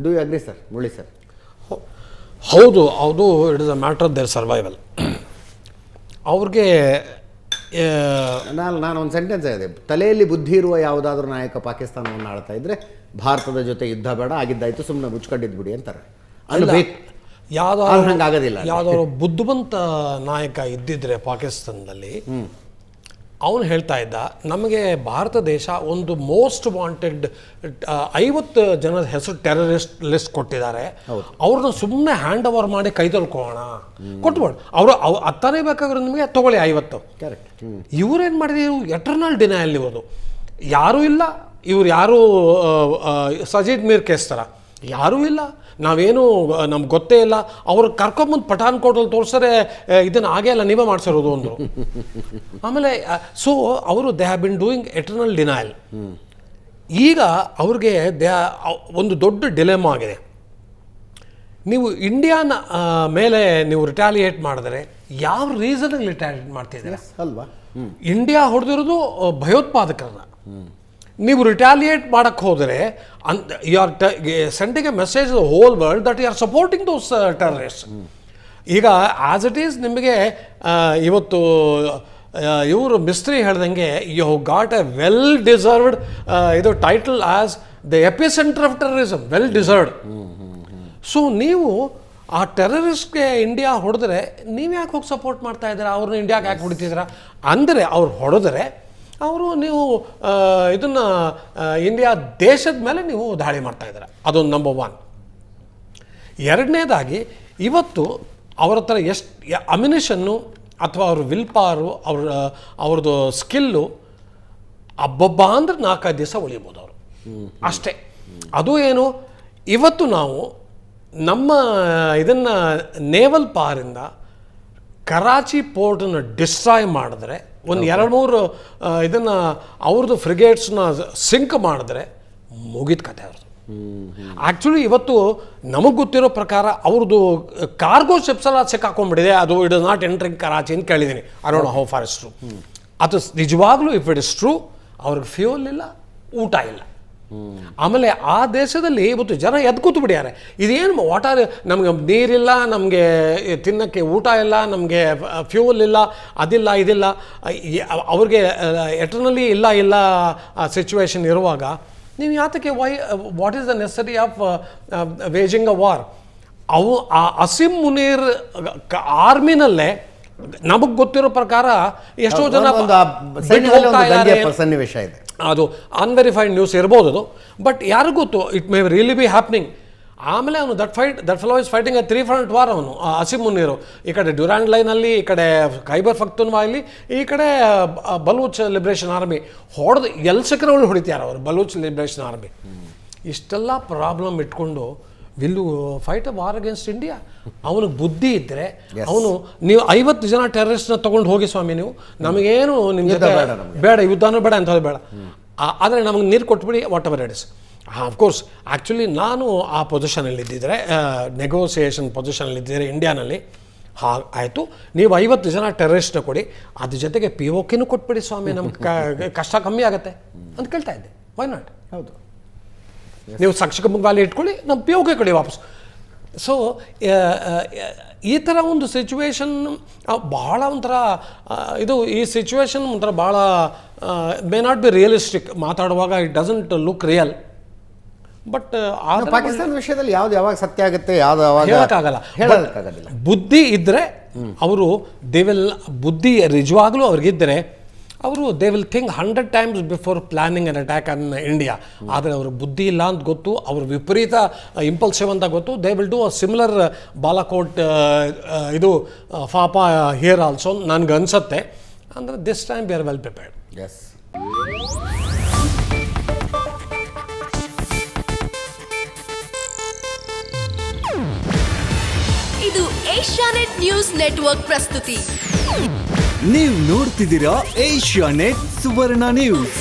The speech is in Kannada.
Do you agree sir Murali sir? ಹೌದು, it is a matter of their survival. ಅವ್ರಿಗೆ ನಾನು ಒಂದು ಸೆಂಟೆನ್ಸ್ ಇದೆ, ತಲೆಯಲ್ಲಿ ಬುದ್ಧಿ ಇರುವ ಯಾವುದಾದ್ರೂ ನಾಯಕ ಪಾಕಿಸ್ತಾನವನ್ನು ಆಳ್ತಾ ಇದ್ರೆ ಭಾರತದ ಜೊತೆ ಯುದ್ಧ ಬೇಡ, ಆಗಿದ್ದಾಯ್ತು, ಸುಮ್ಮನೆ ಮುಚ್ಕೊಂಡಿದ್ದು ಬಿಡಿ ಅಂತಾರೆ. ಹಂಗಾಗೋದಿಲ್ಲ. ಯಾವುದಾದ್ರು ಬುದ್ಧಿವಂತ ನಾಯಕ ಇದ್ದಿದ್ರೆ ಪಾಕಿಸ್ತಾನದಲ್ಲಿ, ಅವನು ಹೇಳ್ತಾ ಇದ್ದ, ನಮಗೆ ಭಾರತ ದೇಶ ಒಂದು ಮೋಸ್ಟ್ ವಾಂಟೆಡ್ 50 ಜನದ ಹೆಸರು ಟೆರರಿಸ್ಟ್ ಲಿಸ್ಟ್ ಕೊಟ್ಟಿದ್ದಾರೆ, ಅವ್ರನ್ನ ಸುಮ್ಮನೆ ಹ್ಯಾಂಡ್ ಓವರ್ ಮಾಡಿ ಕೈ ತೊಳ್ಕೊಳ್ಳೋಣ, ಕೊಟ್ಬಿಡು, ಅವರು ಹತ್ತಾನೇ ಬೇಕಾದ್ರೆ ನಿಮಗೆ ತೊಗೊಳ್ಳಿ 50. ಕರೆಕ್ಟ್. ಇವ್ರೇನು ಮಾಡಿದ್ರು, ಎಟರ್ನಲ್ ಡಿನೈಲ್ ಇರೋದು, ಯಾರೂ ಇಲ್ಲ, ಇವ್ರು ಯಾರೂ ಸಜೀದ್ ಮೀರ್ ಕೇಸ್ ಥರ ಯಾರೂ ಇಲ್ಲ, ನಾವೇನು ನಮ್ಗೆ ಗೊತ್ತೇ ಇಲ್ಲ, ಅವ್ರು ಕರ್ಕೊಂಬಂದು ಪಠಾನ್ಕೋಟಲ್ಲಿ ತೋರಿಸ್ತಾರೆ, ಇದನ್ನು ಆಗೇ ಅಲ್ಲ, ನೀವೇ ಮಾಡಿಸಿರೋದು ಅಂದರು. ಆಮೇಲೆ ಸೊ ಅವರು they have been doing eternal denial. ಈಗ ಅವ್ರಿಗೆ ಒಂದು ದೊಡ್ಡ ಡಿಲೆಮಾ ಆಗಿದೆ. ನೀವು ಇಂಡಿಯಾನ ಮೇಲೆ ನೀವು ರಿಟಾಲಿಯೇಟ್ ಮಾಡಿದ್ರೆ ಯಾವ ರೀಸನ್ಗೆ ರಿಟಾಲಿಯೇಟ್ ಮಾಡ್ತಿದ್ದೀರಾ ಅಲ್ವಾ? ಇಂಡಿಯಾ ಹೊಡೆದಿರೋದು ಭಯೋತ್ಪಾದಕರನ್ನ. ನೀವು ರಿಟಾಲಿಯೇಟ್ ಮಾಡೋಕ್ಕೆ ಹೋದರೆ you are sending a message the whole world that you are supporting those terrorist. ಈಗ ಆ್ಯಸ್ ಇಟ್ ಈಸ್ ನಿಮಗೆ ಇವತ್ತು ಇವರು ಮಿಸ್ತ್ರಿ ಹೇಳ್ದಂಗೆ you have got a well deserved ಇದು title as the epicentre of terrorism, well deserved. So ನೀವು ಆ ಟೆರರಿಸ್ಟ್ಗೆ ಇಂಡಿಯಾ ಹೊಡೆದ್ರೆ ನೀವು ಯಾಕೆ ಹೋಗಿ ಸಪೋರ್ಟ್ ಮಾಡ್ತಾ ಇದ್ದೀರಾ, ಅವ್ರನ್ನ ಇಂಡಿಯಾಗೆ ಯಾಕೆ ಹೊಡಿತಿದ್ದೀರಾ ಅಂದರೆ, ಅವ್ರು ಹೊಡೆದ್ರೆ ಅವರು ನೀವು ಇದನ್ನು ಇಂಡಿಯಾ ದೇಶದ ಮೇಲೆ ನೀವು ದಾಳಿ ಮಾಡ್ತಾಯಿದ್ದಾರೆ, ಅದೊಂದು ನಂಬರ್ 1. ಎರಡನೇದಾಗಿ ಇವತ್ತು ಅವ್ರ ಹತ್ರ ಎಷ್ಟು ಅಮ್ಯುನಿಷನ್ನು ಅಥವಾ ಅವ್ರ ವಿಲ್ ಪಾರು, ಅವ್ರದ್ದು ಸ್ಕಿಲ್ಲು ಅಬ್ಬಬ್ಬ ಅಂದ್ರೆ 4-5 ದಿವಸ ಉಳಿಬೋದು ಅವರು ಅಷ್ಟೇ. ಅದು ಏನು, ಇವತ್ತು ನಾವು ನಮ್ಮ ಇದನ್ನು ನೇವಲ್ ಪಾರಿಂದ ಕರಾಚಿ ಪೋರ್ಟನ್ನು ಡಿಸ್ಟ್ರಾಯ್ ಮಾಡಿದ್ರೆ, ಒಂದು 2-3 ಇದನ್ನು ಅವ್ರದ್ದು ಫ್ರಿಗೇಟ್ಸ್ನ ಸಿಂಕ್ ಮಾಡಿದ್ರೆ ಮುಗಿದ ಕತೆ ಅವ್ರದ್ದು. ಆ್ಯಕ್ಚುಲಿ ಇವತ್ತು ನಮಗೆ ಗೊತ್ತಿರೋ ಪ್ರಕಾರ ಅವ್ರದ್ದು ಕಾರ್ಗೋ ಶಿಪ್ಸ್ ಎಲ್ಲ ಸಿಕ್ಕಾಕೊಂಡ್ಬಿಟ್ಟಿದೆ, ಅದು it is not entering Karachi ಅಂತ ಕೇಳಿದ್ದೀನಿ. I don't know how far is true. ಅದು ನಿಜವಾಗ್ಲೂ ಇಫ್ ಇಟ್ ಇಸ್ ಟ್ರೂ, ಅವ್ರಿಗೆ ಫ್ಯೂಲ್ ಇಲ್ಲ, ಊಟ ಇಲ್ಲ. ಆಮೇಲೆ ಆ ದೇಶದಲ್ಲಿ ಇವತ್ತು ಜನ ಎದ್ದು ಕೂತು ಬಿಡ್ಯಾರೆ. ಇದೇನು ವಾಟರ್, ನಮಗೆ ನೀರಿಲ್ಲ, ನಮಗೆ ತಿನ್ನೋಕ್ಕೆ ಊಟ ಇಲ್ಲ, ನಮಗೆ ಫ್ಯೂಲ್ ಇಲ್ಲ, ಅದಿಲ್ಲ ಇದಿಲ್ಲ, ಅವ್ರಿಗೆ ಎಟರ್ನಲಿ ಇಲ್ಲ ಸಿಚುವೇಶನ್ ಇರುವಾಗ ನೀವು ಯಾತಕ್ಕೆ what is the necessity of waging a war? ಆ ಅಸೀಂ ಮುನೀರ್ ಆರ್ಮಿನಲ್ಲೇ ನಮಗೆ ಗೊತ್ತಿರೋ ಪ್ರಕಾರ ಎಷ್ಟೋ ಜನ ಸನ್ನಿವೇಶ ಇದೆ, ಅದು ಅನ್ವೆರಿಫೈಡ್ ನ್ಯೂಸ್ ಇರ್ಬೋದು ಅದು, ಬಟ್ ಯಾರಿಗೂ ಗೊತ್ತು, it may really B happening. ಆಮೇಲೆ ಅವನು that fellow is fighting A 3 front war. ಅವನು ಅಸೀಂ ಮುನೀರು ಈ ಕಡೆ ಡ್ಯೂರಾಂಡ್ ಲೈನಲ್ಲಿ, ಈ ಕಡೆ ಖೈಬರ್ ಪಖ್ತೂನ್ವಾ ಇಲ್ಲಿ, ಈ ಕಡೆ ಬಲೂಚ್ ಲಿಬ್ರೇಷನ್ ಆರ್ಮಿ ಹೊಡೆದು ಎಲ್ಲಿ ಸಿಕ್ಕರವಳು ಹೊಡಿತಾರೆ ಅವರು, ಬಲೂಚ್ ಲಿಬ್ರೇಷನ್ ಆರ್ಮಿ. ಇಷ್ಟೆಲ್ಲ ಪ್ರಾಬ್ಲಮ್ ಇಟ್ಕೊಂಡು will you fight a war against India? ಅವನಿಗೆ ಬುದ್ಧಿ ಇದ್ದರೆ ಅವನು, ನೀವು 50 ಜನ ಟೆರರಿಸ್ಟ್ನ ತೊಗೊಂಡು ಹೋಗಿ ಸ್ವಾಮಿ, ನೀವು ನಮಗೇನು ನಿಮ್ಮ ಜೊತೆ ಬೇಡ, ಯುದ್ಧನೂ ಬೇಡ ಅಂಥದ್ದು ಬೇಡ, ಆದರೆ ನಮಗೆ ನೀರು ಕೊಟ್ಬಿಡಿ, what ever it is. Of course actually ನಾನು ಆ ಪೊಸಿಷನಲ್ಲಿದ್ದಿದ್ರೆ, ನೆಗೋಸಿಯೇಷನ್ ಪೊಸಿಷನಲ್ಲಿದ್ದಿದ್ರೆ ಇಂಡಿಯಾನಲ್ಲಿ, ಆಯಿತು ನೀವು 50 ಜನ ಟೆರರಿಸ್ಟ್ನ ಕೊಡಿ, ಅದ್ರ ಜೊತೆಗೆ POKನೂ ಕೊಟ್ಬಿಡಿ ಸ್ವಾಮಿ, ನಮ್ಗೆ ಕಷ್ಟ ಕಮ್ಮಿ ಆಗುತ್ತೆ ಅಂತ ಕೇಳ್ತಾ ಇದ್ದೆ. Why not? ಹೌದು, ನೀವು ಸಕ್ಷಕಮುಖಾಲಿ ಇಟ್ಕೊಳ್ಳಿ, ನಮ್ಮ POK ಕೊಡಿ ವಾಪಸ್. ಸೊ ಈ ಥರ ಒಂದು ಸಿಚುವೇಶನ್ ಭಾಳ ಒಂಥರ ಇದು, ಈ ಸಿಚುವೇಶನ್ ಒಂಥರ ಭಾಳ ಮೇ ನಾಟ್ ಬಿ ರಿಯಲಿಸ್ಟಿಕ್. ಮಾತಾಡುವಾಗ it doesn't look real, but Pakistan ವಿಷಯದಲ್ಲಿ ಯಾವ್ದು ಯಾವಾಗ ಸತ್ಯ ಆಗುತ್ತೆ, ಯಾವ್ದು ಹೇಳೋಕ್ಕಾಗಲ್ಲ. ಬುದ್ಧಿ ಇದ್ದರೆ ಅವರು ಬುದ್ಧಿ ನಿಜವಾಗ್ಲೂ ಅವ್ರಿಗಿದ್ದರೆ ಅವರು they will think 100 times before planning an attack on India. ಆದರೆ ಅವ್ರಿಗೆ ಬುದ್ಧಿ ಇಲ್ಲ ಅಂತ ಗೊತ್ತು, ಅವ್ರ ವಿಪರೀತ ಇಂಪಲ್ಸಿವ್ ಅಂತ ಗೊತ್ತು. They will do a similar Balakot ಇದು ಫಾಪಾ ಹಿಯರ್ ಆಲ್ಸೋ, ನನಗೆ ಅನಿಸುತ್ತೆ. ಅಂದರೆ this time we are well prepared. Yes. ಇದು ಏಷ್ಯಾನೆಟ್ ನ್ಯೂಸ್ ನೆಟ್ವರ್ಕ್ ಪ್ರಸ್ತುತಿ. ನೀವು ನೋಡ್ತಿದ್ದೀರಾ ಏಷ್ಯಾನೆಟ್ ಸುವರ್ಣ ನ್ಯೂಸ್.